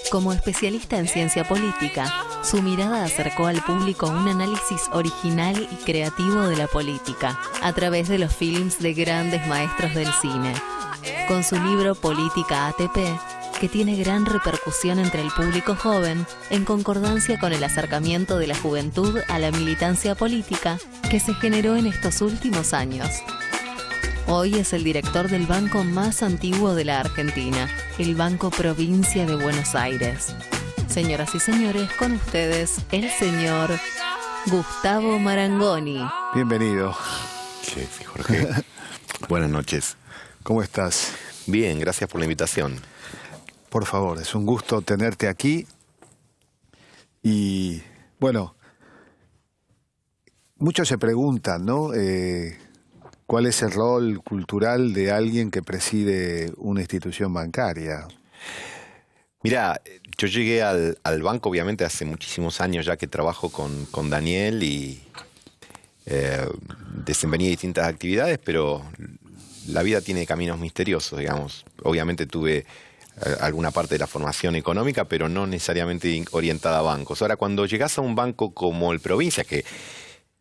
Como especialista en ciencia política, su mirada acercó al público un análisis original y creativo de la política, a través de los films de grandes maestros del cine. Con su libro Política ATP, que tiene gran repercusión entre el público joven, en concordancia con el acercamiento de la juventud a la militancia política que se generó en estos últimos años. Hoy es el director del banco más antiguo de la Argentina, el Banco Provincia de Buenos Aires. Señoras y señores, con ustedes, el señor Gustavo Marangoni. Bienvenido. Sí, Jorge. Buenas noches. ¿Cómo estás? Bien, gracias por la invitación. Por favor, es un gusto tenerte aquí. Y, bueno, muchos se preguntan, ¿no? ¿Cuál es el rol cultural de alguien que preside una institución bancaria? Mirá, yo llegué al banco obviamente hace muchísimos años ya que trabajo con Daniel y desempeñé distintas actividades, pero la vida tiene caminos misteriosos, digamos. Obviamente tuve alguna parte de la formación económica, pero no necesariamente orientada a bancos. Ahora, cuando llegás a un banco como el Provincia, que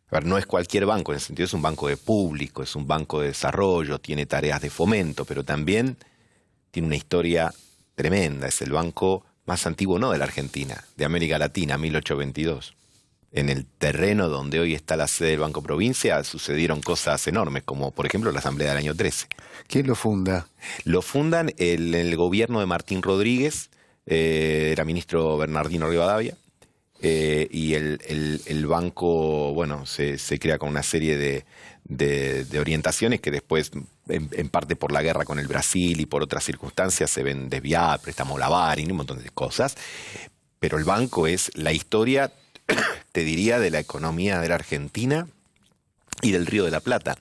a ver, no es cualquier banco, en el sentido es un banco de público, es un banco de desarrollo, tiene tareas de fomento, pero también tiene una historia tremenda. Es el banco más antiguo, no de la Argentina, de América Latina, 1822. En el terreno donde hoy está la sede del Banco Provincia sucedieron cosas enormes, como por ejemplo la Asamblea del año 13. ¿Quién lo funda? Lo fundan en el gobierno de Martín Rodríguez, era ministro Bernardino Rivadavia. Y el banco, bueno, se crea con una serie de orientaciones que después, en parte por la guerra con el Brasil y por otras circunstancias, se ven desviadas, préstamo Lavarin y un montón de cosas. Pero el banco es la historia, te diría, de la economía de la Argentina y del Río de la Plata.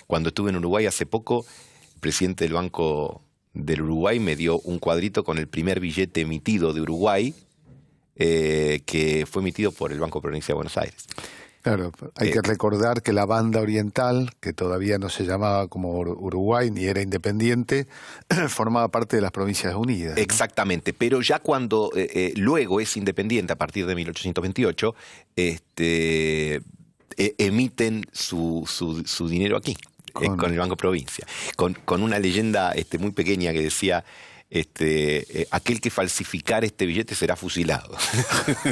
Cuando estuve en Uruguay hace poco, el presidente del Banco del Uruguay me dio un cuadrito con el primer billete emitido de Uruguay, que fue emitido por el Banco Provincia de Buenos Aires. Claro, hay que recordar que la banda oriental, que todavía no se llamaba como Uruguay ni era independiente, formaba parte de las Provincias Unidas, ¿no? Exactamente, pero ya cuando luego es independiente, a partir de 1828, emiten su dinero aquí, con el Banco Provincia, con una leyenda muy pequeña que decía: aquel que falsificar este billete será fusilado.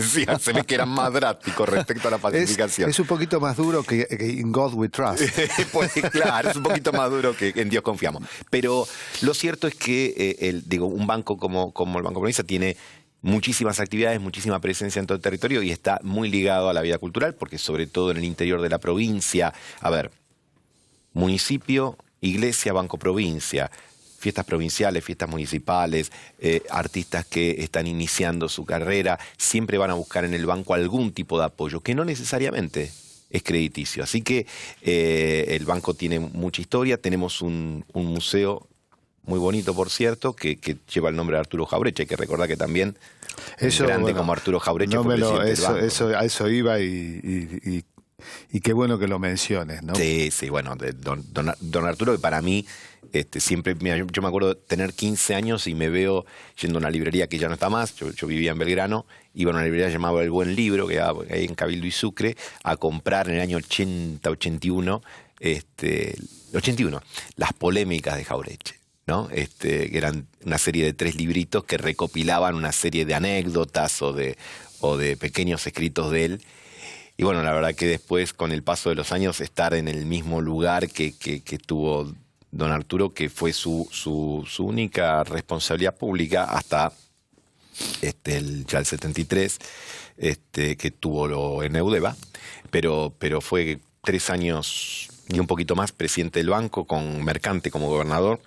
Sí, se ve que eran más drásticos respecto a la falsificación. Es un poquito más duro que In God We Trust. Pues, claro, es un poquito más duro que en Dios confiamos. Pero lo cierto es que un banco como el Banco Provincia tiene muchísimas actividades, muchísima presencia en todo el territorio y está muy ligado a la vida cultural, porque sobre todo en el interior de la provincia, a ver, municipio, iglesia, Banco Provincia, fiestas provinciales, fiestas municipales, artistas que están iniciando su carrera, siempre van a buscar en el banco algún tipo de apoyo, que no necesariamente es crediticio. Así que el banco tiene mucha historia. Tenemos un museo muy bonito, por cierto, que lleva el nombre de Arturo Jaureche. Hay que recordar que también eso, grande, bueno, como Arturo Jaureche fue presidente del banco. A eso iba y qué bueno que lo menciones, ¿no? Sí, bueno, don Arturo, que para mí siempre, mira, yo me acuerdo de tener 15 años y me veo yendo a una librería que ya no está más. Yo vivía en Belgrano, iba a una librería llamada El Buen Libro, que hay en Cabildo y Sucre, a comprar en el año 81, las polémicas de Jaureche, ¿no? Que eran una serie de 3 libritos que recopilaban una serie de anécdotas o de pequeños escritos de él. Y bueno, la verdad que después, con el paso de los años, estar en el mismo lugar que tuvo don Arturo, que fue su única responsabilidad pública hasta ya el 73, que tuvo en Eudeva, pero fue 3 años y un poquito más presidente del banco, con Mercante como gobernador.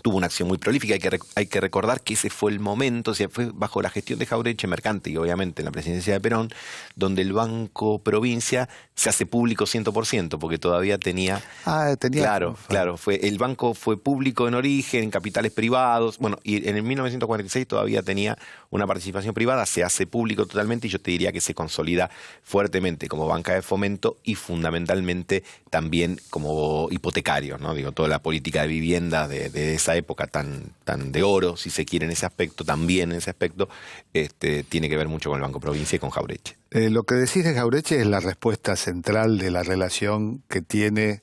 tuvo una acción muy prolífica. Hay que recordar que ese fue el momento, o sea, fue bajo la gestión de Jauretche, Mercante y obviamente en la presidencia de Perón, donde el Banco Provincia se hace público 100%, porque todavía tenía... Claro, el banco fue público en origen, en capitales privados, bueno, y en el 1946 todavía tenía una participación privada, se hace público totalmente y yo te diría que se consolida fuertemente como banca de fomento y fundamentalmente también como hipotecario, ¿no? Digo, toda la política de vivienda de esa época tan de oro, si se quiere, en ese aspecto, también en ese aspecto, tiene que ver mucho con el Banco Provincia y con Jauretche. Lo que decís de Jauretche es la respuesta central de la relación que tiene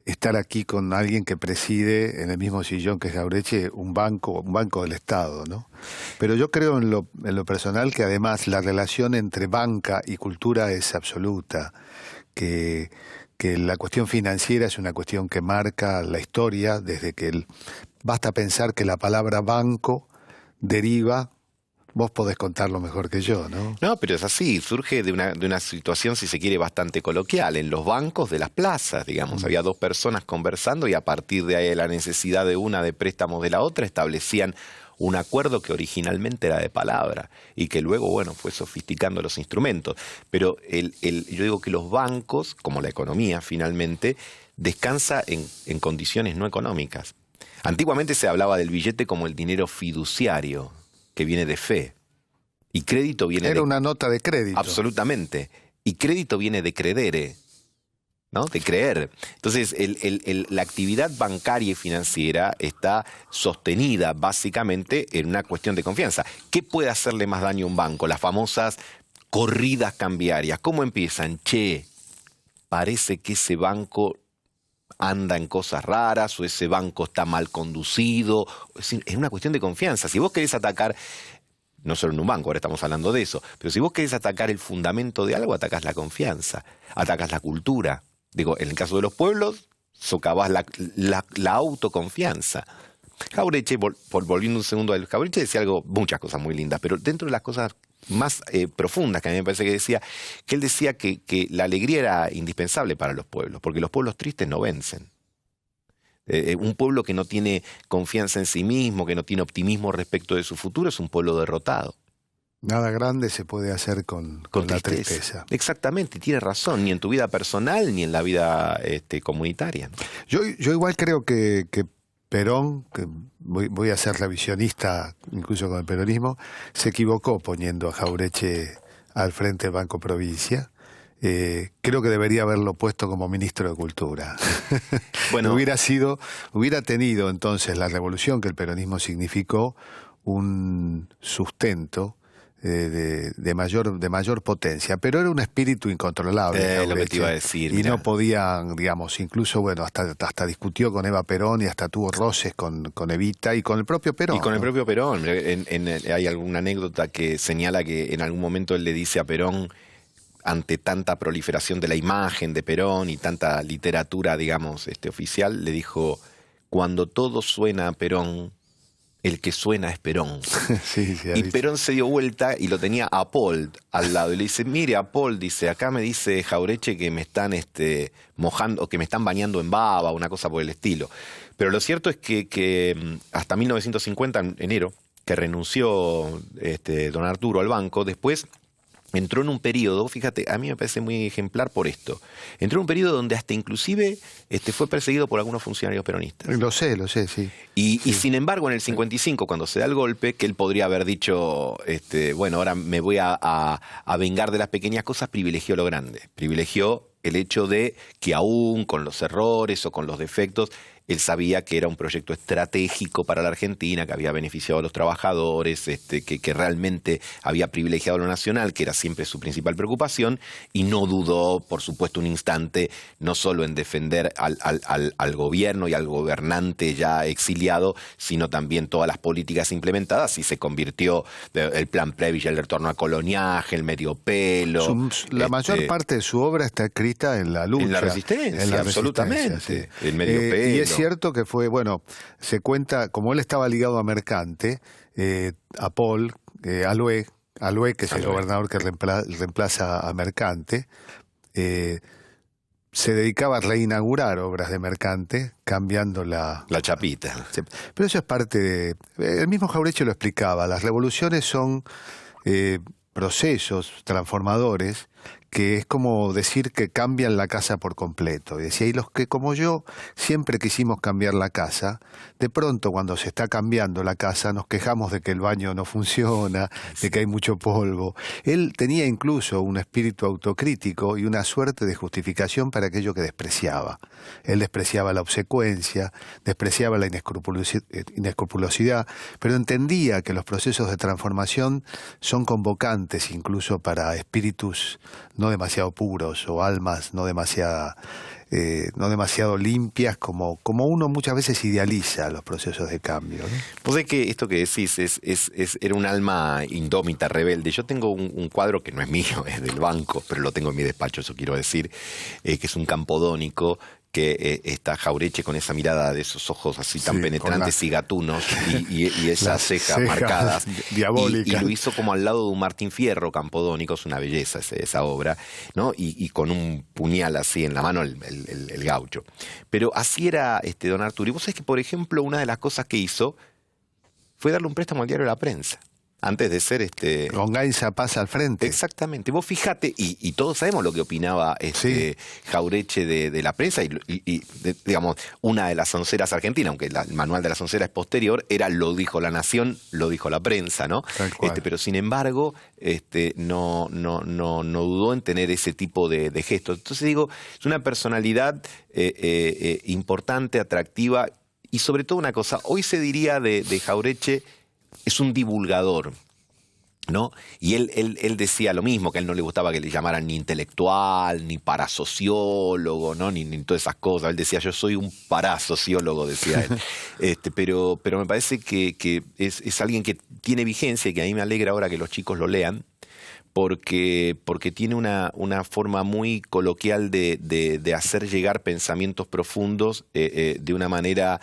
estar aquí con alguien que preside en el mismo sillón que Jauretche un banco del Estado, ¿no? Pero yo creo en lo personal que además la relación entre banca y cultura es absoluta, que la cuestión financiera es una cuestión que marca la historia desde que basta pensar que la palabra banco deriva. Vos podés contarlo mejor que yo, ¿no? No, pero es así, surge de una situación, si se quiere, bastante coloquial, en los bancos de las plazas, digamos. Había dos personas conversando y a partir de ahí la necesidad de una de préstamos de la otra establecían un acuerdo que originalmente era de palabra y que luego, bueno, fue sofisticando los instrumentos. Pero yo digo que los bancos, como la economía finalmente, descansa en condiciones no económicas. Antiguamente se hablaba del billete como el dinero fiduciario, que viene de fe. Y crédito viene Era una nota de crédito. Absolutamente. Y crédito viene de credere, ¿no? De creer. Entonces, la actividad bancaria y financiera está sostenida básicamente en una cuestión de confianza. ¿Qué puede hacerle más daño a un banco? Las famosas corridas cambiarias. ¿Cómo empiezan? Che, parece que ese banco anda en cosas raras o ese banco está mal conducido. Es una cuestión de confianza. Si vos querés atacar, no solo en un banco, ahora estamos hablando de eso, pero si vos querés atacar el fundamento de algo, atacás la confianza, atacás la cultura. Digo, en el caso de los pueblos, socavás la autoconfianza. Jauretche, volviendo un segundo al Jauretche, decía muchas cosas muy lindas, pero dentro de las cosas más profundas que a mí me parece que decía, que él decía que la alegría era indispensable para los pueblos, porque los pueblos tristes no vencen. Un pueblo que no tiene confianza en sí mismo, que no tiene optimismo respecto de su futuro, es un pueblo derrotado. Nada grande se puede hacer con la tristeza. Exactamente, tiene razón, ni en tu vida personal ni en la vida comunitaria, ¿no? Yo igual creo que Perón, que voy a ser revisionista incluso con el peronismo, se equivocó poniendo a Jauretche al frente del Banco Provincia. Creo que debería haberlo puesto como ministro de Cultura. Bueno, hubiera tenido entonces la revolución que el peronismo significó un sustento de mayor potencia, pero era un espíritu incontrolable. Lo que te iba a decir. Y mirá, no podían, digamos, incluso, bueno, hasta discutió con Eva Perón y hasta tuvo roces con Evita y con el propio Perón. Y con el propio Perón. Hay alguna anécdota que señala que en algún momento él le dice a Perón, ante tanta proliferación de la imagen de Perón y tanta literatura, digamos, oficial, le dijo, cuando todo suena a Perón, el que suena es Perón. Sí, y Perón se dio vuelta y lo tenía a Paul al lado. Y le dice, mire, a Paul, dice, acá me dice Jauretche que me están mojando, o que me están bañando en baba, una cosa por el estilo. Pero lo cierto es que hasta 1950, en enero, que renunció don Arturo al banco, después entró en un periodo, fíjate, a mí me parece muy ejemplar por esto, entró en un periodo donde hasta inclusive fue perseguido por algunos funcionarios peronistas. Lo sé, sí. Y sin embargo, en el 55, cuando se da el golpe, que él podría haber dicho, bueno, ahora me voy a vengar de las pequeñas cosas, privilegió lo grande. Privilegió el hecho de que aún con los errores o con los defectos, él sabía que era un proyecto estratégico para la Argentina, que había beneficiado a los trabajadores, que realmente había privilegiado lo nacional, que era siempre su principal preocupación, y no dudó, por supuesto, un instante, no solo en defender al gobierno y al gobernante ya exiliado, sino también todas las políticas implementadas, y se convirtió el plan Previ, el retorno a coloniaje, el medio pelo. La mayor parte de su obra está escrita en la lucha. En la resistencia, absolutamente. Sí. El medio pelo. Y es cierto que fue, bueno, se cuenta, como él estaba ligado a Mercante, a Paul, Alhué, que es el gobernador que reemplaza a Mercante, se dedicaba a reinaugurar obras de Mercante, cambiando la chapita. Pero eso es parte de... El mismo Jauretche lo explicaba, las revoluciones son procesos transformadores que es como decir que cambian la casa por completo. Y decía, y los que como yo siempre quisimos cambiar la casa, de pronto cuando se está cambiando la casa nos quejamos de que el baño no funciona, de que hay mucho polvo. Él tenía incluso un espíritu autocrítico y una suerte de justificación para aquello que despreciaba. Él despreciaba la obsecuencia, despreciaba la inescrupulosidad, pero entendía que los procesos de transformación son convocantes incluso para espíritus no demasiado puros o almas no demasiado limpias como uno muchas veces idealiza los procesos de cambio, ¿no? Pues es que esto que decís era un alma indómita, rebelde. Yo tengo un cuadro que no es mío, es del banco, pero lo tengo en mi despacho, eso quiero decir, que es un campodónico, que está Jauretche con esa mirada de esos ojos así tan penetrantes y gatunos y esas cejas marcadas. Diabólicas. Y lo hizo como al lado de un Martín Fierro campodónico, es una belleza esa obra, ¿no? Y con un puñal así en la mano el gaucho. Pero así era don Arturo. Y vos sabés que, por ejemplo, una de las cosas que hizo fue darle un préstamo al diario La Prensa. Antes de ser Con Gainza Paz al frente. Exactamente. Vos fijate, y todos sabemos lo que opinaba Jauretche de La Prensa, digamos, una de las onceras argentinas, aunque el manual de las onceras es posterior, era lo dijo La Nación, lo dijo La Prensa, ¿no? Pero sin embargo, no dudó en tener ese tipo de gestos. Entonces digo, es una personalidad importante, atractiva, y sobre todo una cosa, hoy se diría de Jauretche, es un divulgador, ¿no? Y él decía lo mismo, que a él no le gustaba que le llamaran ni intelectual, ni parasociólogo, ¿no? Ni todas esas cosas. Él decía, yo soy un parasociólogo, decía él. Pero me parece que es alguien que tiene vigencia y que a mí me alegra ahora que los chicos lo lean, porque tiene una forma muy coloquial de hacer llegar pensamientos profundos de una manera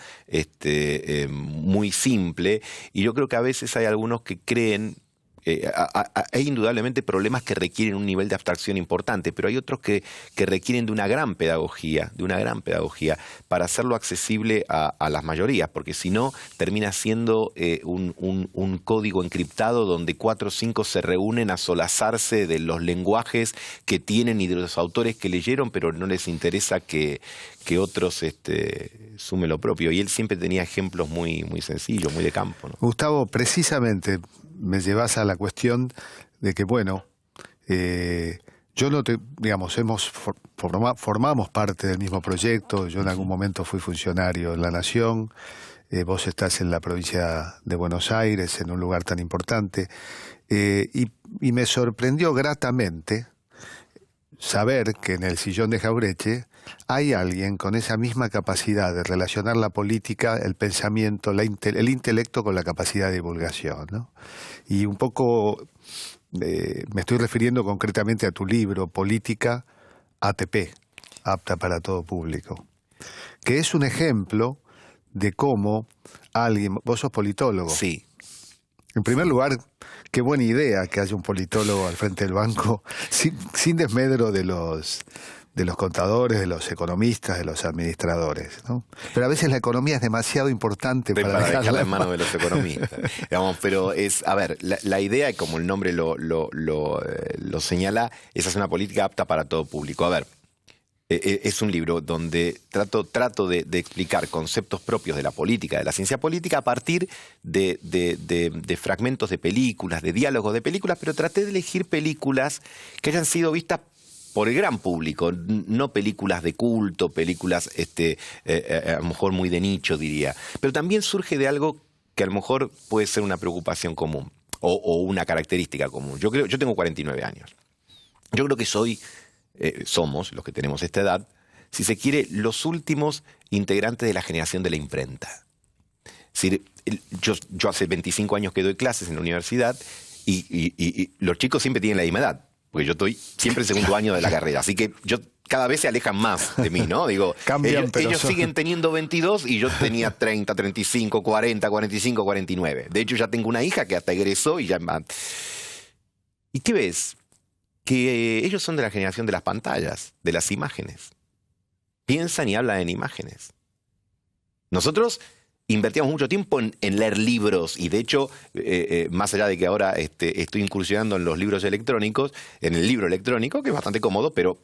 muy simple. Y yo creo que a veces hay algunos que creen... hay indudablemente problemas que requieren un nivel de abstracción importante, pero hay otros que requieren de una gran pedagogía para hacerlo accesible a las mayorías, porque si no termina siendo un código encriptado donde 4 o 5 se reúnen a solazarse de los lenguajes que tienen y de los autores que leyeron, pero no les interesa que otros sumen lo propio. Y él siempre tenía ejemplos muy, muy sencillos, muy de campo, ¿no? Gustavo, precisamente me llevas a la cuestión de que, bueno, yo no te, digamos, formamos parte del mismo proyecto. Yo en algún momento fui funcionario en La Nación, vos estás en la provincia de Buenos Aires, en un lugar tan importante, y me sorprendió gratamente saber que en el sillón de Jauretche hay alguien con esa misma capacidad de relacionar la política, el pensamiento, el intelecto con la capacidad de divulgación, ¿no? Y un poco me estoy refiriendo concretamente a tu libro, Política ATP, apta para todo público, que es un ejemplo de cómo alguien... Vos sos politólogo. Sí. En primer lugar, qué buena idea que haya un politólogo al frente del banco, sin desmedro de los contadores, de los economistas, de los administradores, ¿no? Pero a veces la economía es demasiado importante para dejarla en manos de los economistas. Digamos, pero a ver, la idea, como el nombre lo señala, es hacer una política apta para todo público. A ver, es un libro donde trato de explicar conceptos propios de la política, de la ciencia política, a partir de fragmentos de películas, de diálogos de películas, pero traté de elegir películas que hayan sido vistas por el gran público, no películas de culto, películas a lo mejor muy de nicho, diría. Pero también surge de algo que a lo mejor puede ser una preocupación común o una característica común. Yo tengo 49 años. Yo creo que somos, los que tenemos esta edad, si se quiere, los últimos integrantes de la generación de la imprenta. Es decir, yo hace 25 años que doy clases en la universidad y los chicos siempre tienen la misma edad, porque yo estoy siempre en segundo año de la carrera, así que cada vez se alejan más de mí, ¿no? Digo, ellos siguen teniendo 22 y yo tenía 30, 35, 40, 45, 49. De hecho, ya tengo una hija que hasta egresó y ya... ¿Y qué ves? Que ellos son de la generación de las pantallas, de las imágenes. piensan y hablan en imágenes. Nosotros invertíamos mucho tiempo en leer libros y de hecho, más allá de que ahora estoy incursionando en los libros electrónicos, en el libro electrónico, que es bastante cómodo, pero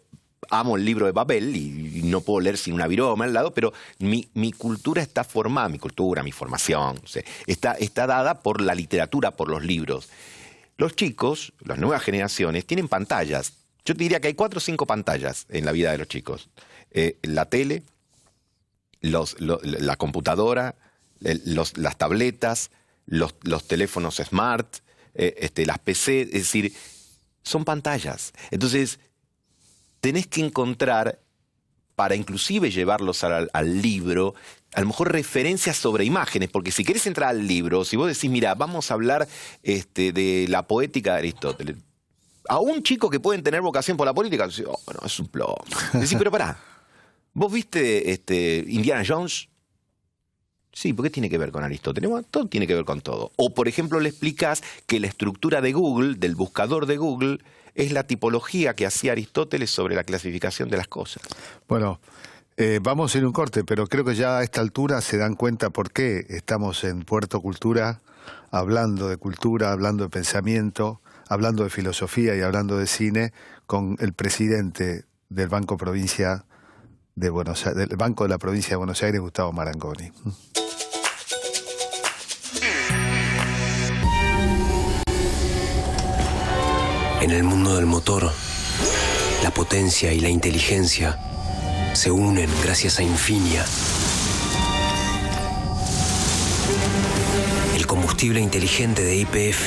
amo el libro de papel y no puedo leer sin una viroma al lado, pero mi cultura está formada, mi cultura, mi formación, o sea, está dada por la literatura, por los libros. Los chicos, las nuevas generaciones, tienen pantallas. Yo te diría que hay 4 o 5 pantallas en la vida de los chicos. La tele, la computadora, las tabletas, los teléfonos smart, las PC, es decir, son pantallas. Entonces, tenés que encontrar, para inclusive llevarlos al libro, a lo mejor referencias sobre imágenes, porque si querés entrar al libro, si vos decís, mira, vamos a hablar de la poética de Aristóteles, a un chico que pueden tener vocación por la política, decís, oh, no, es un plomo. Decís, pero pará, ¿vos viste Indiana Jones? Sí, ¿por qué tiene que ver con Aristóteles? Bueno, todo tiene que ver con todo. O, por ejemplo, le explicás que la estructura de Google, del buscador de Google, es la tipología que hacía Aristóteles sobre la clasificación de las cosas. Bueno, vamos a ir a un corte, pero creo que ya a esta altura se dan cuenta por qué estamos en Puerto Cultura, hablando de pensamiento, hablando de filosofía y hablando de cine, con el presidente del Banco Provincia de Buenos Aires, del Banco de la Provincia de Buenos Aires, Gustavo Marangoni. En el mundo del motor, la potencia y la inteligencia se unen gracias a Infinia. El combustible inteligente de YPF,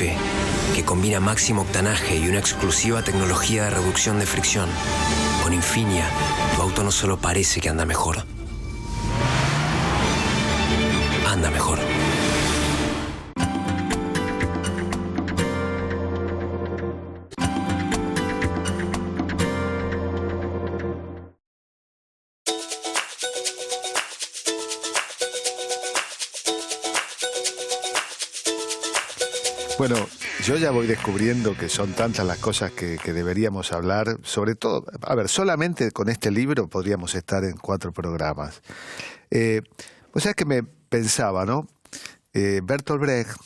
que combina máximo octanaje y una exclusiva tecnología de reducción de fricción. Con Infinia, tu auto no solo parece que anda mejor, anda mejor. Bueno, yo ya voy descubriendo que son tantas las cosas que deberíamos hablar, sobre todo, a ver, solamente con este libro podríamos estar en 4 programas. Vos sabés que me pensaba, ¿no? Bertolt Brecht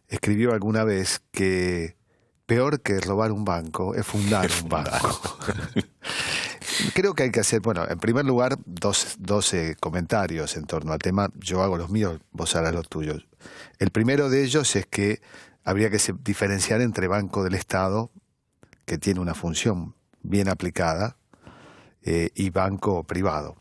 escribió alguna vez que peor que robar un banco es fundar un banco. Creo que hay que hacer, bueno, en primer lugar, 12 comentarios en torno al tema. Yo hago los míos, vos harás los tuyos. El primero de ellos es que habría que diferenciar entre banco del Estado, que tiene una función bien aplicada, y banco privado.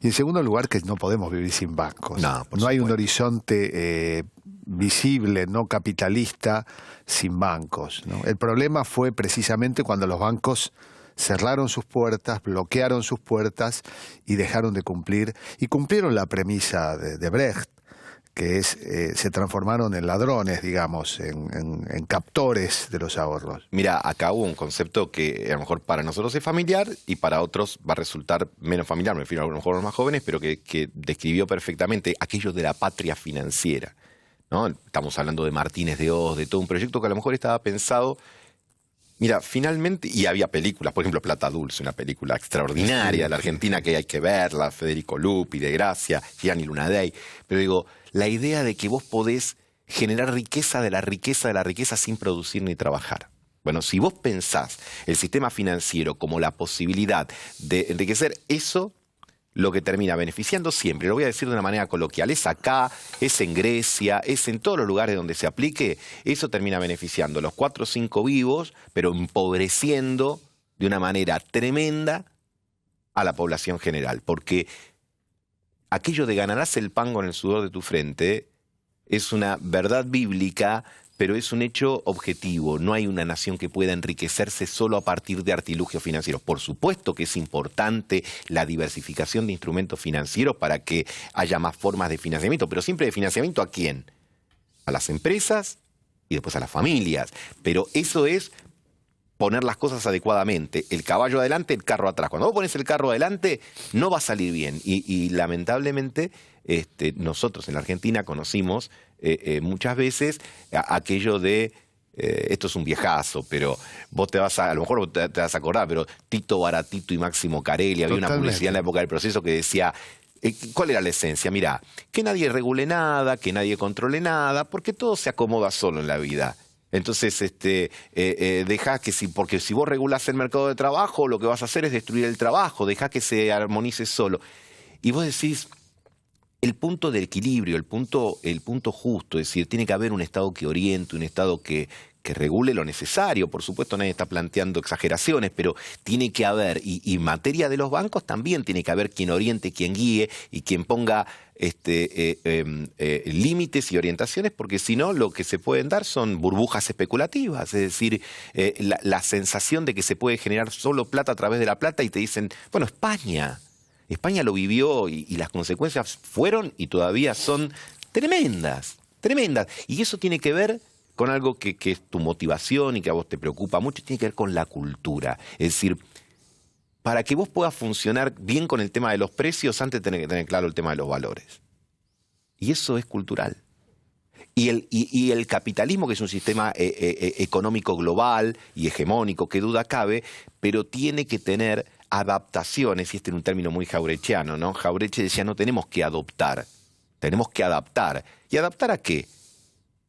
Y en segundo lugar, que no podemos vivir sin bancos. No hay un horizonte visible, no capitalista, sin bancos, ¿no? El problema fue precisamente cuando los bancos cerraron sus puertas, bloquearon sus puertas y dejaron de cumplir. Y cumplieron la premisa de Brecht, que es, se transformaron en ladrones, digamos, en captores de los ahorros. Mira, acá hubo un concepto que a lo mejor para nosotros es familiar y para otros va a resultar menos familiar, me refiero a lo mejor a los más jóvenes, pero que describió perfectamente aquello de la patria financiera, ¿no? Estamos hablando de Martínez de Oz, de todo un proyecto que a lo mejor estaba pensado. Mira, finalmente, y había películas, por ejemplo, Plata Dulce, una película extraordinaria de la Argentina que hay que verla, Federico Lupi, De Gracia, Gianni Lunadei, pero digo, la idea de que vos podés generar riqueza de la riqueza sin producir ni trabajar. Bueno, si vos pensás el sistema financiero como la posibilidad de enriquecer, eso lo que termina beneficiando siempre, lo voy a decir de una manera coloquial, es acá, es en Grecia, es en todos los lugares donde se aplique, eso termina beneficiando a los 4 o 5 vivos, pero empobreciendo de una manera tremenda a la población general, porque aquello de ganarás el pan con el sudor de tu frente es una verdad bíblica, pero es un hecho objetivo. No hay una nación que pueda enriquecerse solo a partir de artilugios financieros. Por supuesto que es importante la diversificación de instrumentos financieros para que haya más formas de financiamiento, pero siempre de financiamiento ¿a quién? A las empresas y después a las familias. Pero eso es poner las cosas adecuadamente. El caballo adelante, el carro atrás. Cuando vos pones el carro adelante, no va a salir bien. Y lamentablemente, nosotros en la Argentina conocimos muchas veces aquello de esto es un viejazo, pero vos a lo mejor te vas a acordar, pero Tito Baratito y Máximo Carelli, había una publicidad en la época del Proceso que decía, ¿cuál era la esencia? Mirá, que nadie regule nada, que nadie controle nada, porque todo se acomoda solo en la vida. Entonces, dejá que porque si vos regulás el mercado de trabajo, lo que vas a hacer es destruir el trabajo, dejá que se armonice solo. Y vos decís, el punto de equilibrio, el punto justo, es decir, tiene que haber un Estado que oriente, un Estado que regule lo necesario. Por supuesto, nadie está planteando exageraciones, pero tiene que haber, y en materia de los bancos también tiene que haber quien oriente, quien guíe y quien ponga límites y orientaciones, porque si no, lo que se pueden dar son burbujas especulativas, es decir, la sensación de que se puede generar solo plata a través de la plata y te dicen, bueno, España lo vivió y las consecuencias fueron y todavía son tremendas, tremendas. Y eso tiene que ver con algo que es tu motivación y que a vos te preocupa mucho, tiene que ver con la cultura. Es decir, para que vos puedas funcionar bien con el tema de los precios, antes tenés que tener claro el tema de los valores. Y eso es cultural. Y el capitalismo, que es un sistema económico global y hegemónico, que duda cabe, pero tiene que tener adaptaciones, y este es un término muy jaurechiano, ¿no? Jaureche decía, no tenemos que adoptar, tenemos que adaptar. ¿Y adaptar a qué?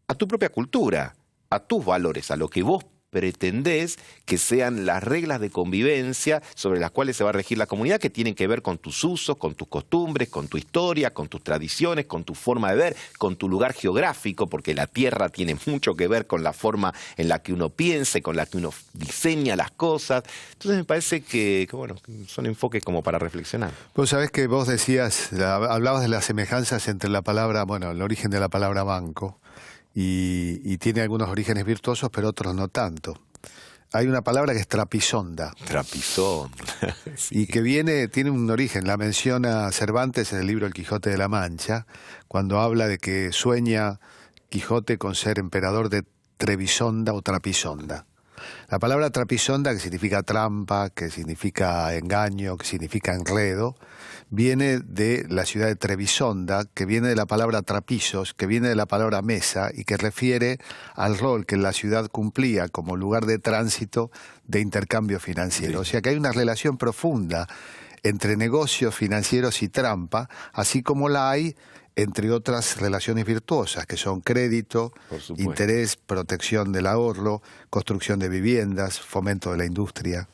A tu propia cultura, a tus valores, a lo que vos pretendés que sean las reglas de convivencia sobre las cuales se va a regir la comunidad, que tienen que ver con tus usos, con tus costumbres, con tu historia, con tus tradiciones, con tu forma de ver, con tu lugar geográfico, porque la tierra tiene mucho que ver con la forma en la que uno piensa, con la que uno diseña las cosas. Entonces me parece que bueno, son enfoques como para reflexionar. Vos sabés que vos decías, hablabas de las semejanzas entre la palabra, bueno, el origen de la palabra banco, y tiene algunos orígenes virtuosos, pero otros no tanto. Hay una palabra que es trapisonda. Trapisonda. Sí. Y que tiene un origen, la menciona Cervantes en el libro El Quijote de la Mancha, cuando habla de que sueña Quijote con ser emperador de Trebisonda o Trapisonda. La palabra trapisonda, que significa trampa, que significa engaño, que significa enredo, viene de la ciudad de Trebisonda, que viene de la palabra trapisos, que viene de la palabra mesa y que refiere al rol que la ciudad cumplía como lugar de tránsito de intercambio financiero. Sí. O sea que hay una relación profunda entre negocios financieros y trampa, así como la hay entre otras relaciones virtuosas, que son crédito, interés, protección del ahorro, construcción de viviendas, fomento de la industria.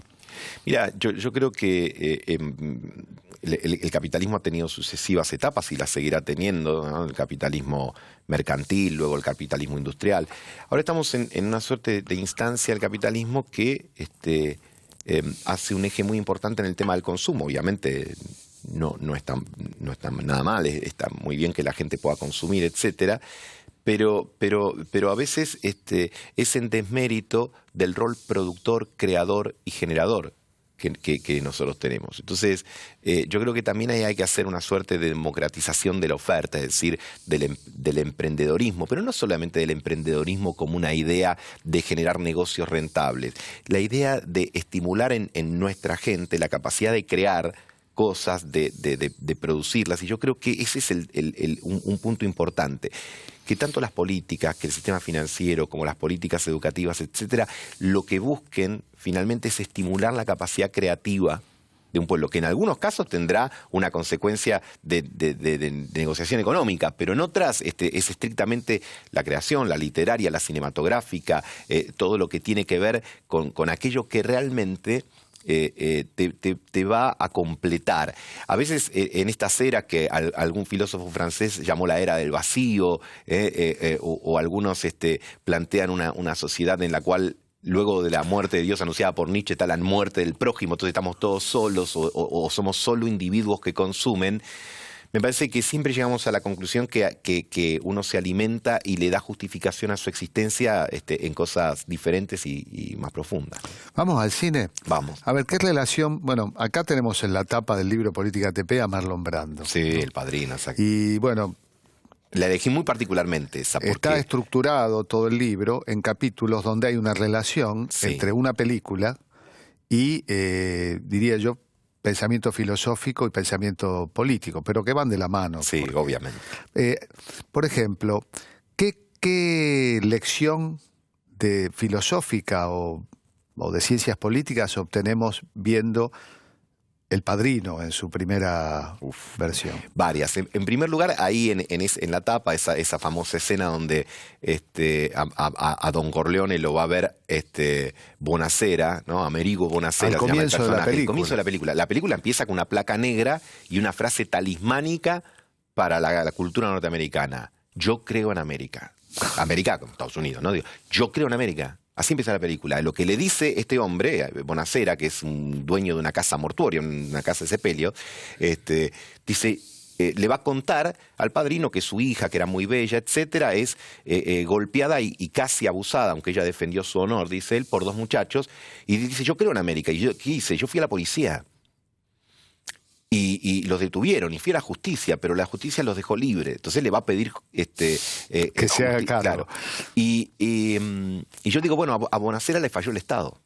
Mira, yo creo que el capitalismo ha tenido sucesivas etapas y las seguirá teniendo, ¿no? El capitalismo mercantil, luego el capitalismo industrial. Ahora estamos en una suerte de instancia del capitalismo que hace un eje muy importante en el tema del consumo. Obviamente no está nada mal, está muy bien que la gente pueda consumir, etcétera, pero a veces es en desmérito del rol productor, creador y generador que nosotros tenemos. Entonces, yo creo que también ahí hay que hacer una suerte de democratización de la oferta, es decir, del emprendedorismo, pero no solamente del emprendedorismo como una idea de generar negocios rentables, la idea de estimular en nuestra gente la capacidad de crear cosas, de producirlas, y yo creo que ese es un punto importante, que tanto las políticas, que el sistema financiero, como las políticas educativas, etcétera, lo que busquen finalmente es estimular la capacidad creativa de un pueblo, que en algunos casos tendrá una consecuencia de negociación económica, pero en otras es estrictamente la creación, la literaria, la cinematográfica, todo lo que tiene que ver con aquello que realmente te va a completar. A veces en estas eras que algún filósofo francés llamó la era del vacío, o algunos plantean una sociedad en la cual luego de la muerte de Dios anunciada por Nietzsche está la muerte del prójimo, entonces estamos todos solos o somos solo individuos que consumen. Me parece que siempre llegamos a la conclusión que uno se alimenta y le da justificación a su existencia en cosas diferentes y más profundas. ¿Vamos al cine? Vamos. A ver, ¿qué relación? Bueno, acá tenemos en la tapa del libro Política TP a Marlon Brando. Sí, ¿no? El padrino, exacto. Y bueno, la elegí muy particularmente esa. Está estructurado todo el libro en capítulos donde hay una relación entre una película y, diría yo, pensamiento filosófico y pensamiento político, pero que van de la mano. Sí, porque, obviamente. Por ejemplo, ¿qué lección de filosófica o de ciencias políticas obtenemos viendo El Padrino en su primera versión? Varias. En primer lugar, ahí en la tapa, esa famosa escena donde a Don Corleone lo va a ver Bonacera, ¿no? Amerigo Bonacera. Al comienzo de la película. El comienzo de la película. La película empieza con una placa negra y una frase talismánica para la cultura norteamericana. Yo creo en América. América, como Estados Unidos, ¿no? Digo, yo creo en América. Así empieza la película. Lo que le dice este hombre, Bonacera, que es un dueño de una casa mortuoria, una casa de sepelio, dice, le va a contar al padrino que su hija, que era muy bella, etcétera, es golpeada y casi abusada, aunque ella defendió su honor, dice él, por dos muchachos. Y dice, yo creo en América. Y yo, ¿qué hice? Yo fui a la policía. Y los detuvieron, y fui a la justicia, pero la justicia los dejó libres. Entonces le va a pedir que se haga cargo. Claro. Y yo digo, bueno, a Bonacera le falló el Estado.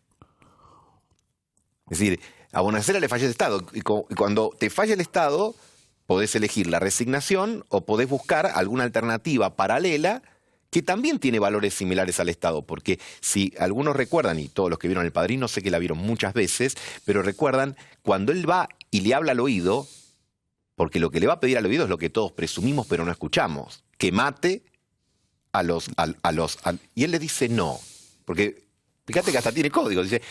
Es decir, a Bonacera le falló el Estado. Y cuando te falla el Estado, podés elegir la resignación o podés buscar alguna alternativa paralela que también tiene valores similares al Estado, porque si algunos recuerdan, y todos los que vieron El Padrino sé que la vieron muchas veces, pero recuerdan cuando él va y le habla al oído, porque lo que le va a pedir al oído es lo que todos presumimos pero no escuchamos, que mate y él le dice no, porque fíjate que hasta tiene código, dice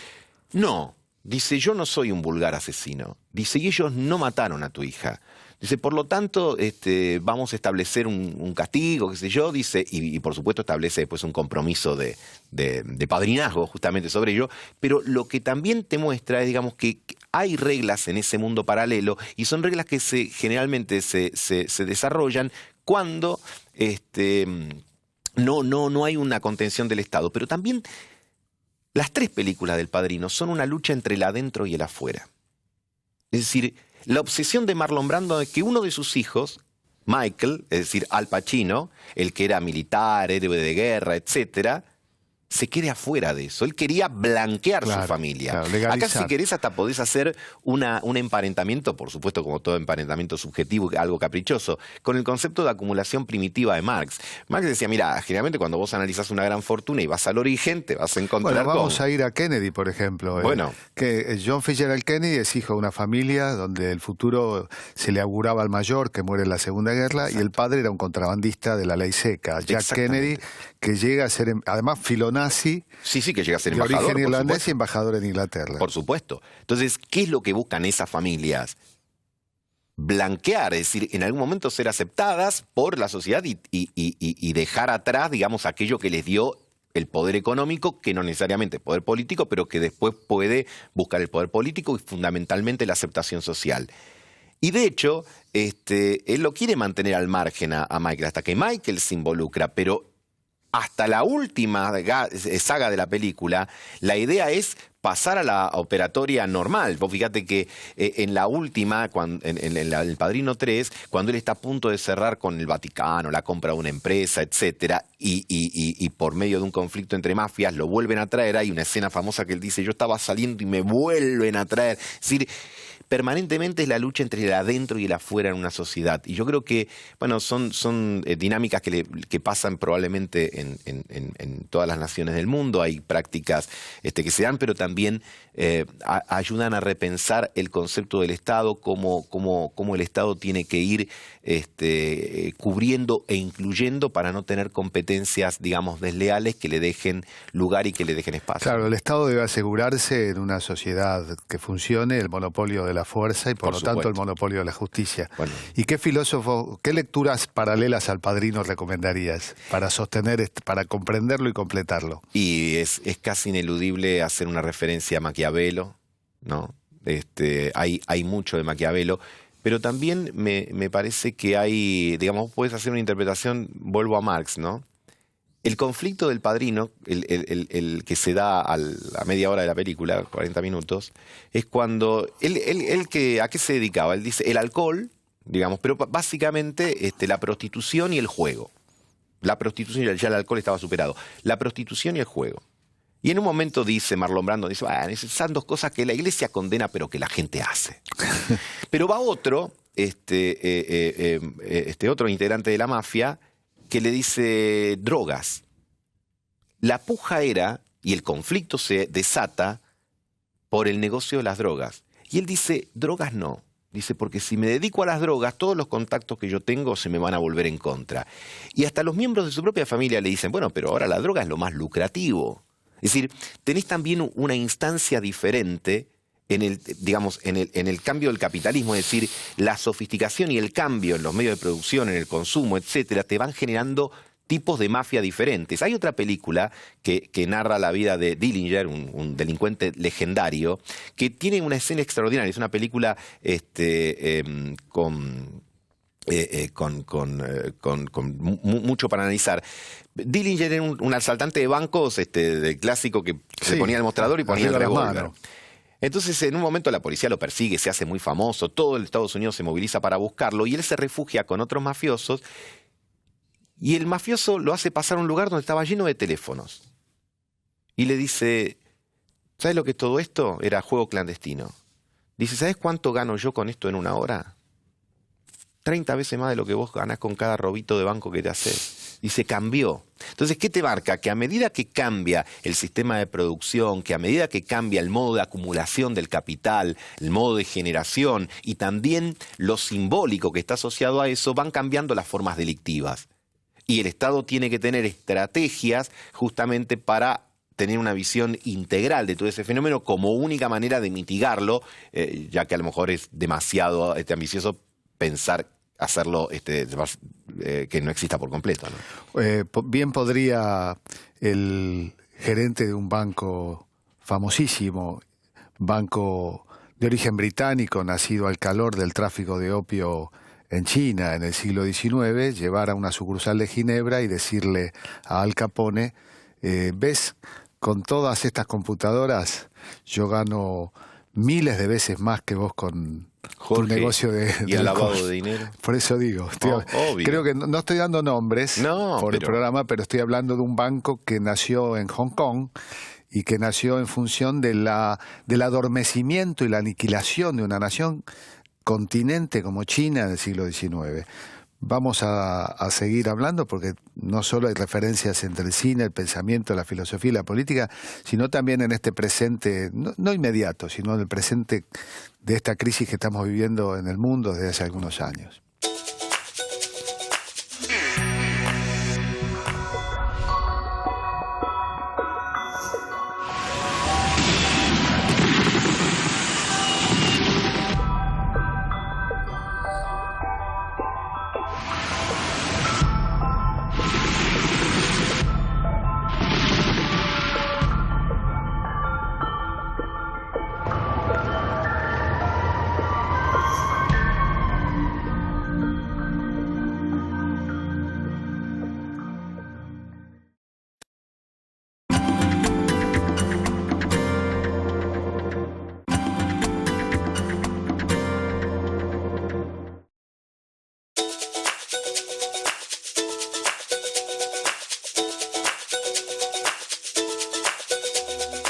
no, dice yo no soy un vulgar asesino, dice y ellos no mataron a tu hija. Dice, por lo tanto, vamos a establecer un castigo, qué sé yo, dice, y por supuesto establece después un compromiso de padrinazgo justamente sobre ello, pero lo que también te muestra es, digamos, que hay reglas en ese mundo paralelo y son reglas que generalmente se desarrollan cuando no hay una contención del Estado, pero también las tres películas del Padrino son una lucha entre el adentro y el afuera. Es decir, la obsesión de Marlon Brando es que uno de sus hijos, Michael, es decir, Al Pacino, el que era militar, héroe de guerra, etcétera, se quede afuera de eso. Él quería blanquear su familia. Claro, acá, si querés, hasta podés hacer un emparentamiento, por supuesto, como todo emparentamiento subjetivo, algo caprichoso, con el concepto de acumulación primitiva de Marx. Marx decía, mira, generalmente cuando vos analizás una gran fortuna y vas al origen, te vas a encontrar Bueno, vamos a ir a Kennedy, por ejemplo. Bueno. Que John Fitzgerald Kennedy es hijo de una familia donde el futuro se le auguraba al mayor, que muere en la Segunda Guerra, y el padre era un contrabandista de la ley seca. Jack Kennedy, que llega a ser, además, filonazi. Sí, que llega a ser de embajador. Origen irlandés y embajador en Inglaterra. Por supuesto. Entonces, ¿qué es lo que buscan esas familias? Blanquear, es decir, en algún momento ser aceptadas por la sociedad y dejar atrás, digamos, aquello que les dio el poder económico, que no necesariamente el poder político, pero que después puede buscar el poder político y fundamentalmente la aceptación social. Y de hecho, él lo quiere mantener al margen a Michael, hasta que Michael se involucra, pero hasta la última saga de la película, la idea es pasar a la operatoria normal. Vos fíjate que en la última, en El Padrino 3, cuando él está a punto de cerrar con el Vaticano, la compra de una empresa, etcétera, y por medio de un conflicto entre mafias lo vuelven a traer, hay una escena famosa que él dice, yo estaba saliendo y me vuelven a traer. Es decir, permanentemente es la lucha entre el adentro y el afuera en una sociedad. Y yo creo que, bueno, son dinámicas que pasan probablemente en todas las naciones del mundo. Hay prácticas que se dan, pero también ayudan a repensar el concepto del Estado, cómo el Estado tiene que ir cubriendo e incluyendo para no tener competencias, digamos, desleales que le dejen lugar y que le dejen espacio. Claro, el Estado debe asegurarse en una sociedad que funcione el monopolio de la fuerza y por lo tanto el monopolio de la justicia. Bueno. ¿Y qué filósofo, qué lecturas paralelas al Padrino recomendarías para sostener, para comprenderlo y completarlo? Y es casi ineludible hacer una referencia a Maquiavelo, ¿no? Hay mucho de Maquiavelo, pero también me parece que hay, digamos, puedes hacer una interpretación, vuelvo a Marx, ¿no? El conflicto del Padrino, el que se da a media hora de la película, 40 minutos, es cuando ¿a qué se dedicaba? Él dice el alcohol, digamos, pero básicamente la prostitución y el juego. La prostitución, ya el alcohol estaba superado. La prostitución y el juego. Y en un momento dice Marlon Brando, dice, son dos cosas que la iglesia condena pero que la gente hace. Pero va otro, otro integrante de la mafia, que le dice drogas. la puja era, y el conflicto se desata por el negocio de las drogas. Y él dice, drogas no. Dice, porque si me dedico a las drogas, todos los contactos que yo tengo se me van a volver en contra. Y hasta los miembros de su propia familia le dicen, bueno, pero ahora la droga es lo más lucrativo. Es decir, tenés también una instancia diferente en el, digamos, en el cambio del capitalismo, es decir, la sofisticación y el cambio en los medios de producción, en el consumo, etcétera, te van generando tipos de mafia diferentes. Hay otra película que narra la vida de Dillinger, un delincuente legendario, que tiene una escena extraordinaria. Es una película con mucho para analizar. Dillinger era un asaltante de bancos del clásico que se ponía el mostrador y ponía el revólver. Entonces, en un momento la policía lo persigue, se hace muy famoso, todo el Estados Unidos se moviliza para buscarlo y él se refugia con otros mafiosos y el mafioso lo hace pasar a un lugar donde estaba lleno de teléfonos. Y le dice, ¿sabes lo que es todo esto? Era juego clandestino. Dice, ¿sabes cuánto gano yo con esto en una hora? 30 veces más de lo que vos ganás con cada robito de banco que te haces. Y se cambió. Entonces, ¿qué te marca? Que a medida que cambia el sistema de producción, que a medida que cambia el modo de acumulación del capital, el modo de generación y también lo simbólico que está asociado a eso, van cambiando las formas delictivas. Y el Estado tiene que tener estrategias justamente para tener una visión integral de todo ese fenómeno como única manera de mitigarlo, ya que a lo mejor es demasiado ambicioso pensar hacerlo que no exista por completo, ¿no? Bien podría el gerente de un banco famosísimo, banco de origen británico, nacido al calor del tráfico de opio en China en el siglo XIX, llevar a una sucursal de Ginebra y decirle a Al Capone, ¿ves? Con todas estas computadoras yo gano miles de veces más que vos con Jorge, tu negocio y el lavado de dinero. Por eso digo, obvio. Creo que no estoy dando nombres el programa, pero estoy hablando de un banco que nació en Hong Kong y que nació en función del adormecimiento y la aniquilación de una nación continente como China en el siglo XIX. Vamos a seguir hablando porque no solo hay referencias entre el cine, el pensamiento, la filosofía y la política, sino también en este presente, no inmediato, sino en el presente de esta crisis que estamos viviendo en el mundo desde hace algunos años.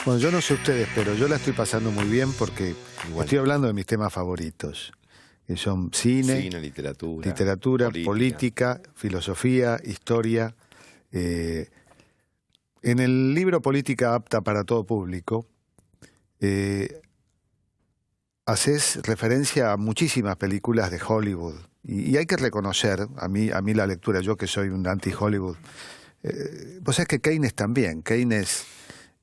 Bueno, yo no sé ustedes, pero yo la estoy pasando muy bien porque estoy hablando de mis temas favoritos, que son cine, literatura, política, filosofía, historia. En el libro Política apta para todo público, haces referencia a muchísimas películas de Hollywood. Y hay que reconocer, a mí la lectura, yo que soy un anti-Hollywood, vos sabés que Keynes también. Keynes,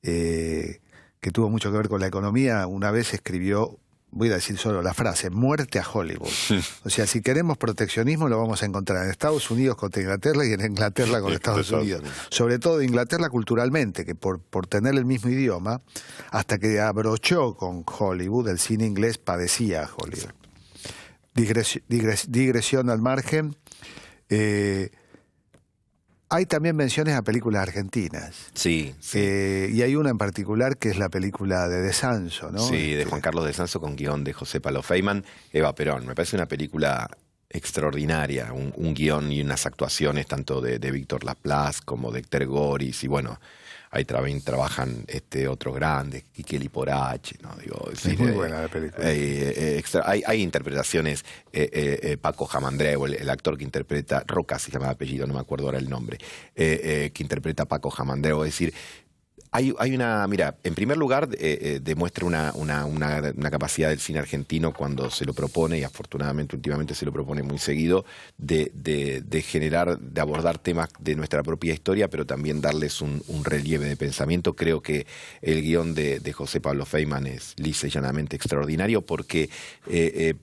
que tuvo mucho que ver con la economía, una vez escribió, voy a decir solo la frase, muerte a Hollywood. O sea, si queremos proteccionismo lo vamos a encontrar en Estados Unidos contra Inglaterra y en Inglaterra con Estados Unidos. Sobre todo Inglaterra culturalmente, que por tener el mismo idioma, hasta que abrochó con Hollywood, el cine inglés padecía a Hollywood. Digresión al margen. Hay también menciones a películas argentinas. Sí. Y hay una en particular que es la película de De Sanso, ¿no? Sí, de Juan Carlos De Sanso con guión de José Palo Feynman, Eva Perón. Me parece una película extraordinaria, un guión y unas actuaciones tanto de Víctor Laplace como de Héctor Goris. Y bueno, ahí trabajan otros grandes, Kikeli Porache, ¿no? Digo, es muy buena la película. Hay interpretaciones, Paco Jamandreu, el actor que interpreta, Roca se llama el apellido, no me acuerdo ahora el nombre, que interpreta a Paco Jamandreu, es decir, hay una, mira, en primer lugar demuestra una capacidad del cine argentino cuando se lo propone, y afortunadamente últimamente se lo propone muy seguido, de generar, de abordar temas de nuestra propia historia, pero también darles un relieve de pensamiento. Creo que el guión de José Pablo Feynman es lisa y llanamente extraordinario porque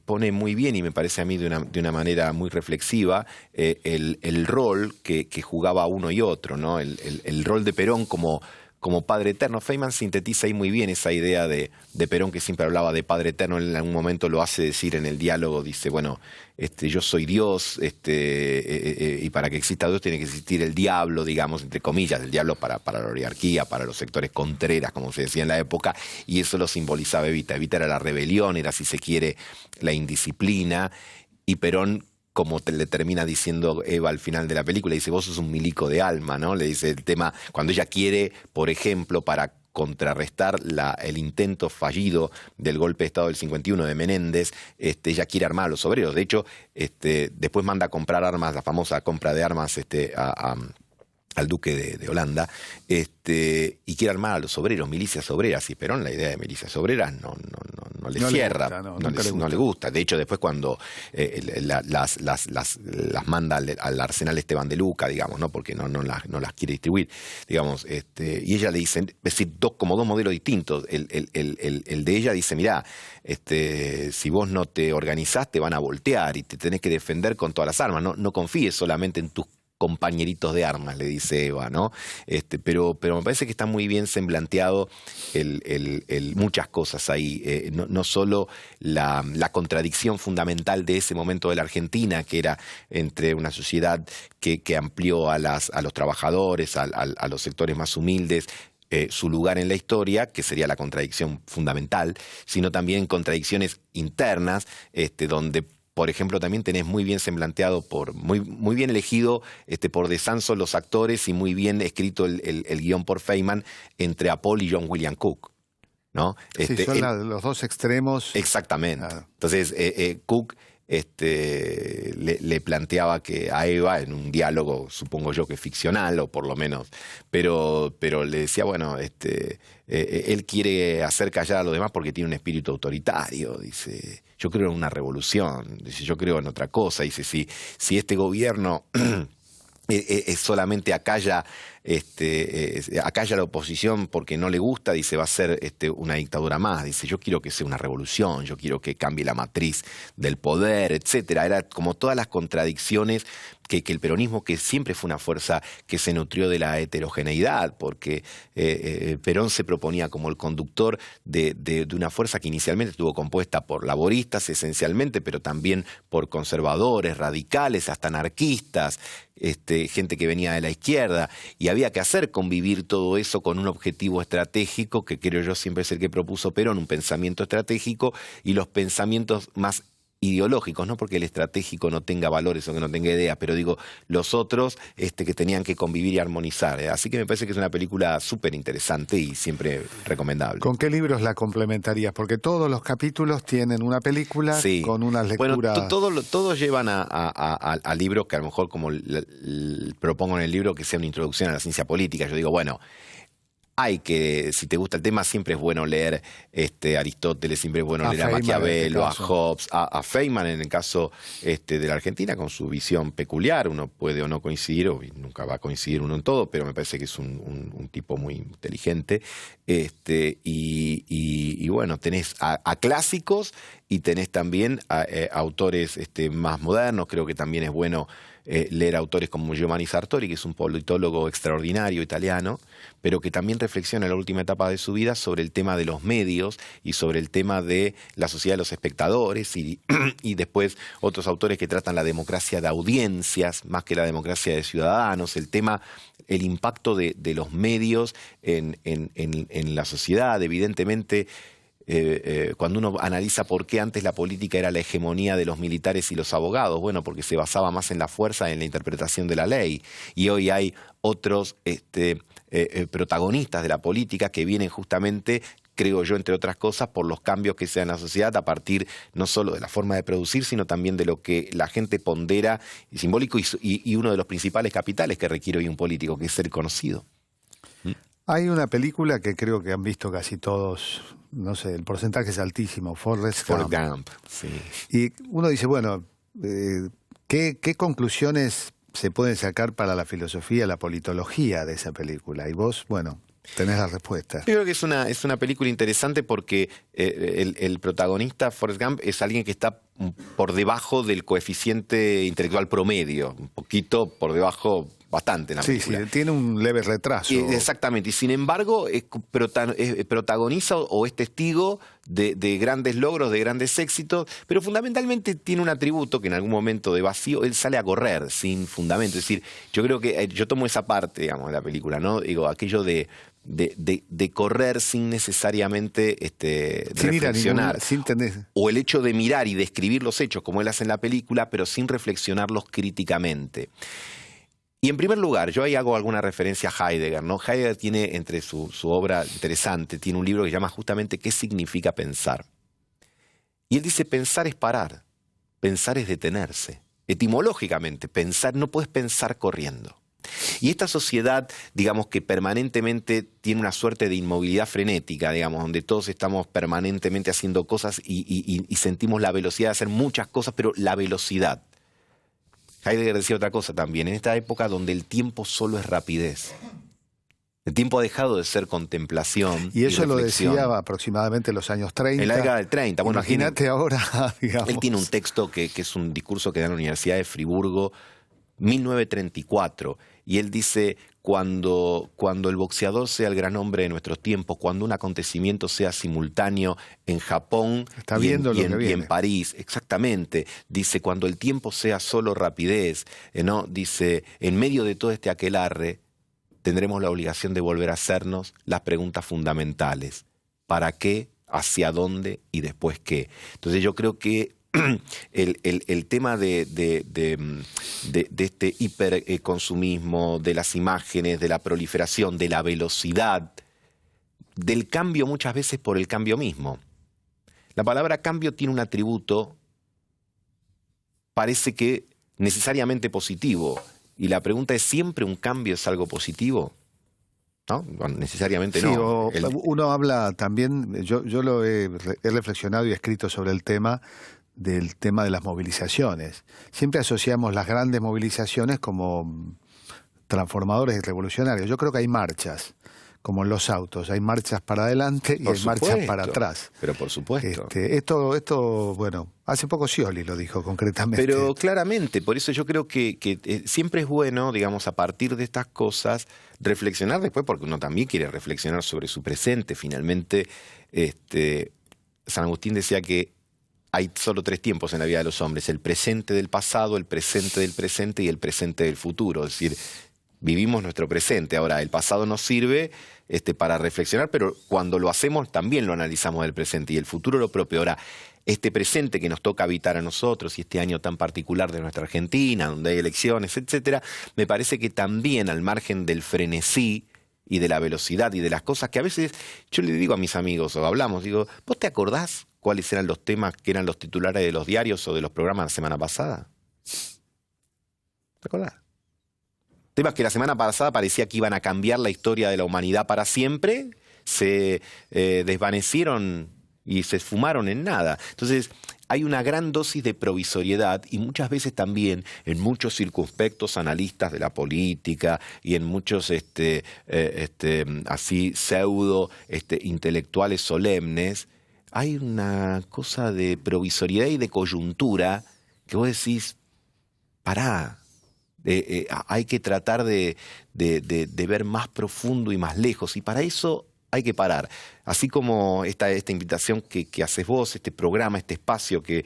pone muy bien, y me parece a mí de una manera muy reflexiva, el rol que jugaba uno y otro, ¿no? El rol de Perón como padre eterno. Feynman sintetiza ahí muy bien esa idea de Perón, que siempre hablaba de padre eterno. En algún momento lo hace decir en el diálogo, dice, bueno, yo soy Dios, y para que exista Dios tiene que existir el diablo, digamos, entre comillas, el diablo para la oligarquía, para los sectores contreras, como se decía en la época, y eso lo simbolizaba Evita. Evita era la rebelión, era, si se quiere, la indisciplina, y Perón, como le termina diciendo Eva al final de la película, dice, vos sos un milico de alma, ¿no? Le dice el tema, cuando ella quiere, por ejemplo, para contrarrestar el intento fallido del golpe de Estado del 51 de Menéndez, ella quiere armar a los obreros. De hecho, después manda a comprar armas, la famosa compra de armas al duque de Holanda, y quiere armar a los obreros, milicias obreras, y Perón la idea de milicias obreras no le cierra, no le gusta. De hecho, después cuando las manda al arsenal Esteban de Luca, digamos, ¿no? Porque no las quiere distribuir, digamos, y ella le dice, es decir, como dos modelos distintos. El de ella dice, mirá, si vos no te organizás te van a voltear y te tenés que defender con todas las armas, no confíes solamente en tus compañeritos de armas, le dice Eva, ¿no? Pero me parece que está muy bien semblanteado muchas cosas ahí, no solo la contradicción fundamental de ese momento de la Argentina, que era entre una sociedad que amplió a los trabajadores, a los sectores más humildes, su lugar en la historia, que sería la contradicción fundamental, sino también contradicciones internas, donde, por ejemplo, también tenés muy bien semblanteado, muy bien elegido por De Sanso los actores, y muy bien escrito el guión por Feynman entre Paul y John William Cook, ¿no? Sí, son los dos extremos. Exactamente. Entonces, Cook le planteaba que a Eva, en un diálogo, supongo yo que ficcional, o por lo menos, pero le decía, bueno, él quiere hacer callar a los demás porque tiene un espíritu autoritario, dice, yo creo en una revolución, dice, yo creo en otra cosa, dice, si este gobierno solamente acalla la oposición porque no le gusta, dice, va a ser una dictadura más, dice, yo quiero que sea una revolución, yo quiero que cambie la matriz del poder, etcétera. Era como todas las contradicciones que el peronismo, que siempre fue una fuerza que se nutrió de la heterogeneidad, porque Perón se proponía como el conductor de una fuerza que inicialmente estuvo compuesta por laboristas esencialmente, pero también por conservadores, radicales, hasta anarquistas, gente que venía de la izquierda, y había que hacer convivir todo eso con un objetivo estratégico, que creo yo siempre es el que propuso Perón, un pensamiento estratégico, y los pensamientos más ideológicos, no porque el estratégico no tenga valores o que no tenga ideas, pero digo, los otros que tenían que convivir y armonizar. Así que me parece que es una película súper interesante y siempre recomendable. ¿Con qué libros la complementarías? Porque todos los capítulos tienen una película, sí, con unas lecturas. Bueno, todos llevan a libros que a lo mejor, como propongo en el libro, que sea una introducción a la ciencia política. Yo digo, bueno, si te gusta el tema, siempre es bueno leer Aristóteles, siempre es bueno leer a Maquiavelo, a Hobbes, a Feynman en el caso de la Argentina, con su visión peculiar. Uno puede o no coincidir, o nunca va a coincidir uno en todo, pero me parece que es un tipo muy inteligente. Y bueno, tenés a clásicos, y tenés también a autores más modernos. Creo que también es bueno leer autores como Giovanni Sartori, que es un politólogo extraordinario italiano, pero que también reflexiona en la última etapa de su vida sobre el tema de los medios y sobre el tema de la sociedad de los espectadores, y después otros autores que tratan la democracia de audiencias más que la democracia de ciudadanos, el impacto de los medios en la sociedad. Evidentemente, cuando uno analiza por qué antes la política era la hegemonía de los militares y los abogados, bueno, porque se basaba más en la fuerza, en la interpretación de la ley. Y hoy hay otros protagonistas de la política que vienen justamente, creo yo, entre otras cosas, por los cambios que se dan en la sociedad a partir no solo de la forma de producir, sino también de lo que la gente pondera y simbólico y uno de los principales capitales que requiere hoy un político, que es ser conocido. Hay una película que creo que han visto casi todos, no sé, el porcentaje es altísimo, Forrest Gump. Sí. Y uno dice, bueno, ¿qué conclusiones se pueden sacar para la filosofía, la politología de esa película? Y vos, bueno, tenés la respuesta. Yo creo que es una película interesante porque el protagonista, Forrest Gump, es alguien que está por debajo del coeficiente intelectual promedio, un poquito por debajo, bastante en la película. Sí, tiene un leve retraso. Exactamente, y sin embargo protagoniza o es testigo de grandes logros, de grandes éxitos, pero fundamentalmente tiene un atributo que en algún momento de vacío él sale a correr sin fundamento. Es decir, yo creo que yo tomo esa parte, digamos, de la película, ¿no? Digo, aquello de correr sin necesariamente reflexionar. O el hecho de mirar y describir los hechos como él hace en la película, pero sin reflexionarlos críticamente. Y en primer lugar, yo ahí hago alguna referencia a Heidegger, ¿no? Heidegger tiene entre su obra interesante, tiene un libro que se llama justamente ¿Qué significa pensar? Y él dice, pensar es parar, pensar es detenerse. Etimológicamente, pensar, no puedes pensar corriendo. Y esta sociedad, digamos, que permanentemente tiene una suerte de inmovilidad frenética, digamos, donde todos estamos permanentemente haciendo cosas y sentimos la velocidad de hacer muchas cosas, pero la velocidad. Heidegger decía otra cosa también, en esta época donde el tiempo solo es rapidez. El tiempo ha dejado de ser contemplación y eso reflexión. Lo decía aproximadamente en los años 30. En la década del 30. Bueno, imagínate ahora, digamos. Él tiene un texto que es un discurso que da en la Universidad de Friburgo, 1934, y él dice, cuando el boxeador sea el gran hombre de nuestros tiempos, cuando un acontecimiento sea simultáneo en Japón y en París, exactamente, dice, cuando el tiempo sea solo rapidez, ¿no? Dice, en medio de todo este aquelarre, tendremos la obligación de volver a hacernos las preguntas fundamentales. ¿Para qué? ¿Hacia dónde? ¿Y después qué? Entonces yo creo que el tema de este hiperconsumismo, de las imágenes, de la proliferación, de la velocidad, del cambio muchas veces por el cambio mismo. La palabra cambio tiene un atributo, parece que necesariamente positivo, y la pregunta es, ¿siempre un cambio es algo positivo? ¿No? Bueno, necesariamente no. Uno habla también, yo lo he reflexionado y escrito sobre el tema de las movilizaciones. Siempre asociamos las grandes movilizaciones como transformadores y revolucionarios. Yo creo que hay marchas, como en los autos. Hay marchas para adelante y hay marchas para atrás. Pero por supuesto. Esto, bueno, hace poco Scioli lo dijo concretamente. Pero claramente, por eso yo creo que siempre es bueno, digamos, a partir de estas cosas, reflexionar después, porque uno también quiere reflexionar sobre su presente. Finalmente, San Agustín decía que hay solo 3 tiempos en la vida de los hombres: el presente del pasado, el presente del presente y el presente del futuro. Es decir, vivimos nuestro presente. Ahora, el pasado nos sirve para reflexionar, pero cuando lo hacemos también lo analizamos del presente, y el futuro lo propio. Ahora, este presente que nos toca habitar a nosotros, y este año tan particular de nuestra Argentina, donde hay elecciones, etcétera, me parece que también, al margen del frenesí y de la velocidad y de las cosas que a veces yo le digo a mis amigos, o hablamos, digo, ¿vos te acordás cuáles eran los temas que eran los titulares de los diarios o de los programas la semana pasada? ¿Te acordás? Temas que la semana pasada parecía que iban a cambiar la historia de la humanidad para siempre, se desvanecieron y se esfumaron en nada. Entonces, hay una gran dosis de provisoriedad, y muchas veces también en muchos circunspectos analistas de la política y en muchos así pseudo intelectuales solemnes, hay una cosa de provisoriedad y de coyuntura que vos decís, pará, hay que tratar de ver más profundo y más lejos, y para eso hay que parar. Así como esta invitación que haces vos, este programa, este espacio que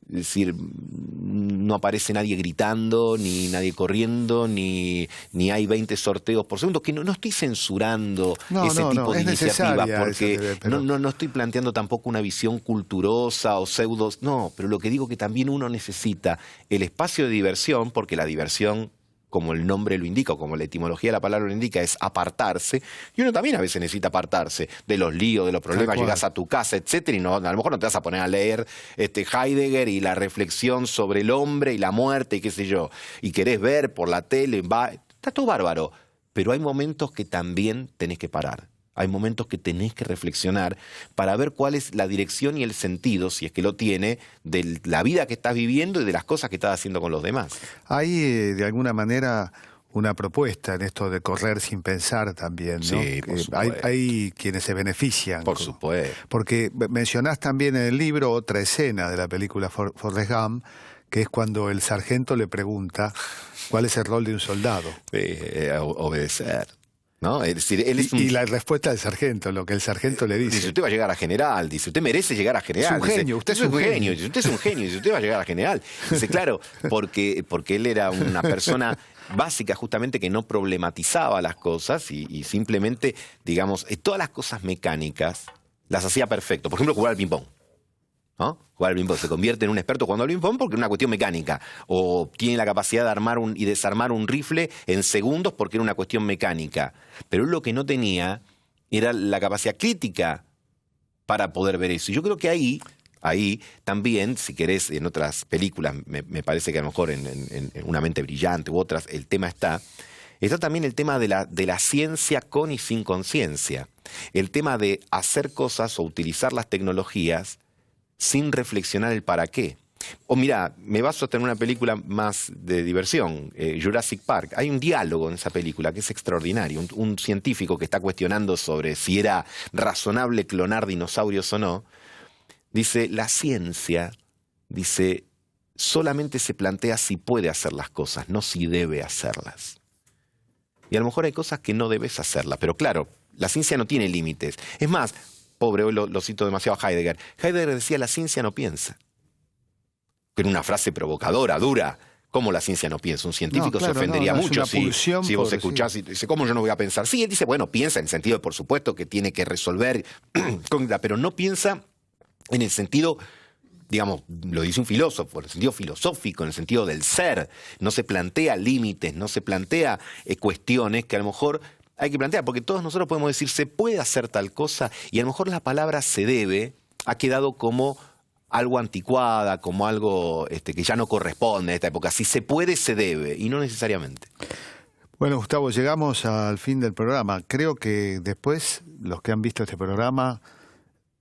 Es decir, no aparece nadie gritando, ni nadie corriendo, ni hay 20 sorteos por segundo, que no estoy censurando ese tipo de iniciativas, porque no estoy planteando tampoco una visión culturosa o pseudos, no, pero lo que digo que también uno necesita el espacio de diversión, porque la diversión, como el nombre lo indica, o como la etimología de la palabra lo indica, es apartarse, y uno también a veces necesita apartarse de los líos, de los problemas, llegas a tu casa, etcétera, y a lo mejor no te vas a poner a leer Heidegger y la reflexión sobre el hombre y la muerte y qué sé yo, y querés ver por la tele, está todo bárbaro, pero hay momentos que también tenés que parar. Hay momentos que tenés que reflexionar para ver cuál es la dirección y el sentido, si es que lo tiene, de la vida que estás viviendo y de las cosas que estás haciendo con los demás. Hay, de alguna manera, una propuesta en esto de correr sin pensar también, ¿no? Sí, por supuesto. Hay quienes se benefician. Por supuesto. Porque mencionás también en el libro otra escena de la película Forrest Gump, que es cuando el sargento le pregunta cuál es el rol de un soldado. Obedecer. ¿No? Es decir, él es y la respuesta del sargento, lo que el sargento le dice. Dice, usted va a llegar a general, dice, usted merece llegar a general. Es un genio, usted es un genio. Dice, usted es un genio, dice, usted va a llegar a general. Dice, claro, porque él era una persona básica justamente que no problematizaba las cosas y simplemente, digamos, todas las cosas mecánicas las hacía perfecto. Por ejemplo, jugar al ping-pong. ¿No? Jugar al ping-pong. Se convierte en un experto jugando al ping-pong porque es una cuestión mecánica. O tiene la capacidad de armar y desarmar un rifle en segundos porque era una cuestión mecánica. Pero él lo que no tenía era la capacidad crítica para poder ver eso. Y yo creo que ahí también, si querés, en otras películas, me parece que a lo mejor en Una mente brillante u otras, el tema está también el tema de la ciencia con y sin conciencia. El tema de hacer cosas o utilizar las tecnologías sin reflexionar el para qué. O mira, me baso hasta en una película más de diversión, Jurassic Park. Hay un diálogo en esa película que es extraordinario. Un científico que está cuestionando sobre si era razonable clonar dinosaurios o no. Dice, la ciencia, dice, solamente se plantea si puede hacer las cosas, no si debe hacerlas. Y a lo mejor hay cosas que no debes hacerlas, pero claro, la ciencia no tiene límites. Es más, pobre, hoy lo cito demasiado a Heidegger. Heidegger decía, la ciencia no piensa. Pero una frase provocadora, dura. ¿Cómo la ciencia no piensa? Un científico se ofendería mucho si vos escuchás y dice, ¿cómo yo no voy a pensar? Sí, él dice, bueno, piensa en el sentido de, por supuesto, que tiene que resolver, pero no piensa en el sentido, digamos, lo dice un filósofo, en el sentido filosófico, en el sentido del ser. No se plantea límites, no se plantea cuestiones que a lo mejor hay que plantear, porque todos nosotros podemos decir, se puede hacer tal cosa, y a lo mejor la palabra se debe ha quedado como algo anticuada, como algo que ya no corresponde a esta época. Si se puede, se debe, y no necesariamente. Bueno, Gustavo, llegamos al fin del programa. Creo que después, los que han visto este programa,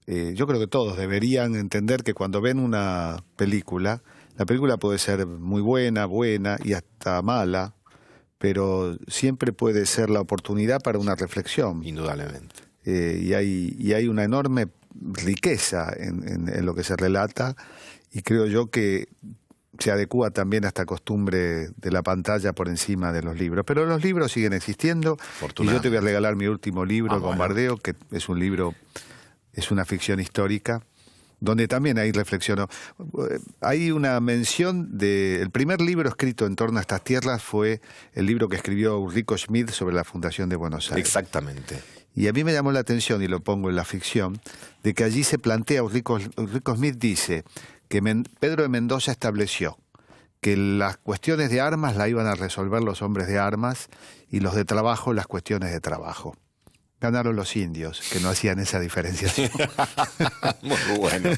yo creo que todos deberían entender que cuando ven una película, la película puede ser muy buena y hasta mala, pero siempre puede ser la oportunidad para una reflexión. Indudablemente. Y hay una enorme riqueza en lo que se relata, y creo yo que se adecúa también a esta costumbre de la pantalla por encima de los libros. Pero los libros siguen existiendo, y yo te voy a regalar mi último libro, Bombardeo, que es un libro, es una ficción histórica, donde también ahí reflexionó. Hay una mención el primer libro escrito en torno a estas tierras fue el libro que escribió Ulrico Schmid sobre la fundación de Buenos Aires. Exactamente. Y a mí me llamó la atención, y lo pongo en la ficción, de que allí se plantea, Ulrico Schmid dice que Pedro de Mendoza estableció que las cuestiones de armas la iban a resolver los hombres de armas y los de trabajo las cuestiones de trabajo. Ganaron los indios, que no hacían esa diferenciación. Muy bueno.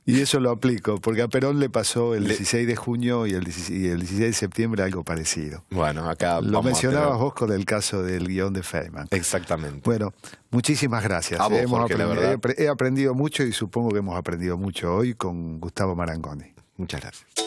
Y eso lo aplico, porque a Perón le pasó el 16 de junio y el 16 de septiembre algo parecido. Bueno, acá lo mencionabas vos con el caso del guión de Feynman. Exactamente. Bueno, muchísimas gracias. A vos, Jorge, la verdad. He aprendido mucho, y supongo que hemos aprendido mucho hoy con Gustavo Marangoni. Muchas gracias.